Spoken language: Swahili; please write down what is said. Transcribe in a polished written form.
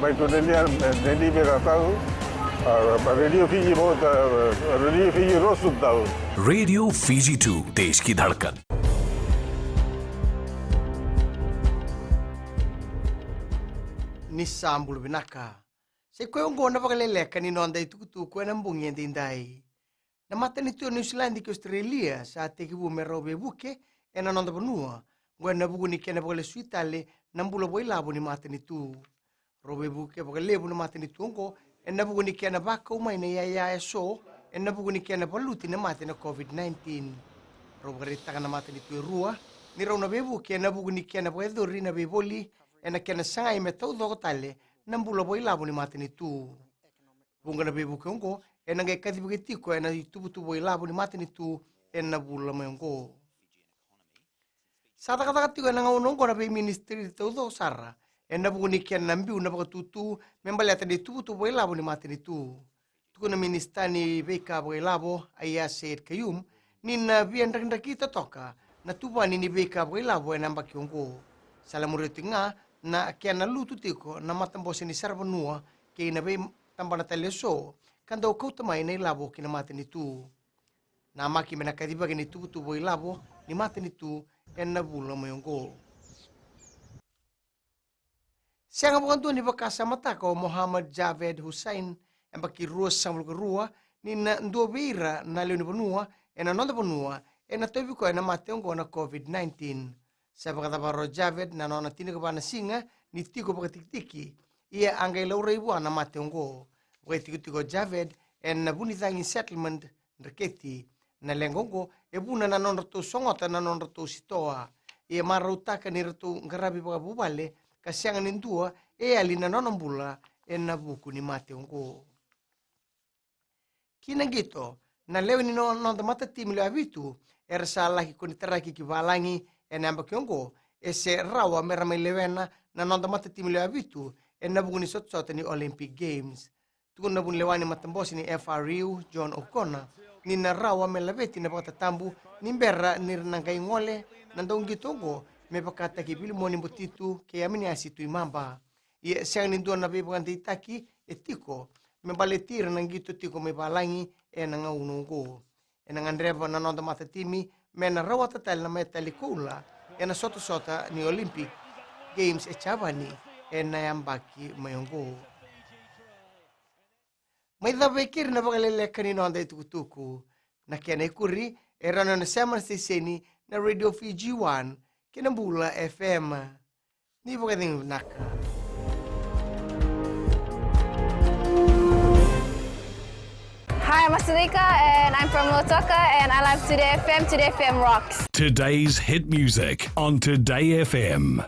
baik tu Dendi mereka tahu, radio Fiji बहुत radio Fiji रोज सुनता हूँ. रेडियो फीजी 2 देश की धड़कन. Nisambul binaka. Se koe ongo na pakaleleka ni nonda itukutu koe na mbungi ndindai. Na mata ni tu New Zealand ki Australia sa te ki bume robe buke e na nonda panua. Ngoe na buku ni kena pakale suitale na mbula boi labo ni mata ni tu. Robe buke pakale bu ni mata ni tu ongo e na buku ni kena baka umai na ya so e na buku ni kena paluti na mata na COVID-19. Robe karita na mata ni tu rua. Ni rauna bebu ke na buku ni kena pakale dori na beboli e na kena sangai me tau doko tale na mbula boi labo ni mata ni tu. Bunga na bebu ke ongo e na ngai kati paketiko e na tubutu boi labo ni mata ni tu e na bula me ongo. Sa taka-taka e na ngaunongo na be ministry tau doko sara e na buku ni kena nambiu na pakatutu membali ata ni tubutu boi labo ni mata ni tu. Tuku na ministani beka boi labo aya Said Kayum ni na bian kita toka na tuba ni beka boi labo e namba ki ongo. Salamure tinga na kia na lutu tiko na matambose ni sarvanua ke na be tambana teleso kanda o kauta mai nei labo ki na mata ni tu. Na maki mena kadiba ki ni tubutu boi labo ni mata ni tu e na bula mo ongo. Sianga bukantua ni bakasa mataka o Muhammad Javed Hussein e baki rua samul ke rua ni na ndua beira na leo ni panua e na nonda panua e na toivi ko e na mate ongo na COVID-19. Sa pakataparo Javed na nona tina kapana singa ni tiko pakatik-tiki ia anggai laura ibu na mate ongo. Wai tiko Javed e na buni tangi settlement reketi na lengongo e buna na nona to songota na nona to sitoa. Ia marautaka ni ratu ngarabi pakabubale kasianga nindua e ali na nona mbula e na buku ni mate ongo. Kina gitu, na leo ni nona mata timi leo abitu e rasa laki koni teraki ki valangi e namba ki ongo e se rawa mera mai lewena na nona mata timi leo abitu e na buku ni sot-sota ni Olympic Games. Tukun na bun lewani matambosi ni FRU John O'Connor ni na rawa me labeti na pakatambu ni mbera ni renangkai ngole nandong gitu ongo me pakata ki pili moni botitu ke amini asitu imamba. Ia siang nindua na be pakanta itaki e tiko me baletira nang gitu tiko me balangi e na ngaunungko. E na ngandreva na nonda mata timi me na rawa tatal na metali kula e na sota-sota ni Olympic Games e chabani e na yambaki mayongko. May dabekir na pakalele kanino anda itukutuku na kena ikuri e rano na saman siseni na Radio Fiji 1 Kinambula FM. Ni pagkating naka. Hi, I'm Asalika and I'm from Lotoka and I love Today FM. Today FM rocks. Today's hit music on Today FM.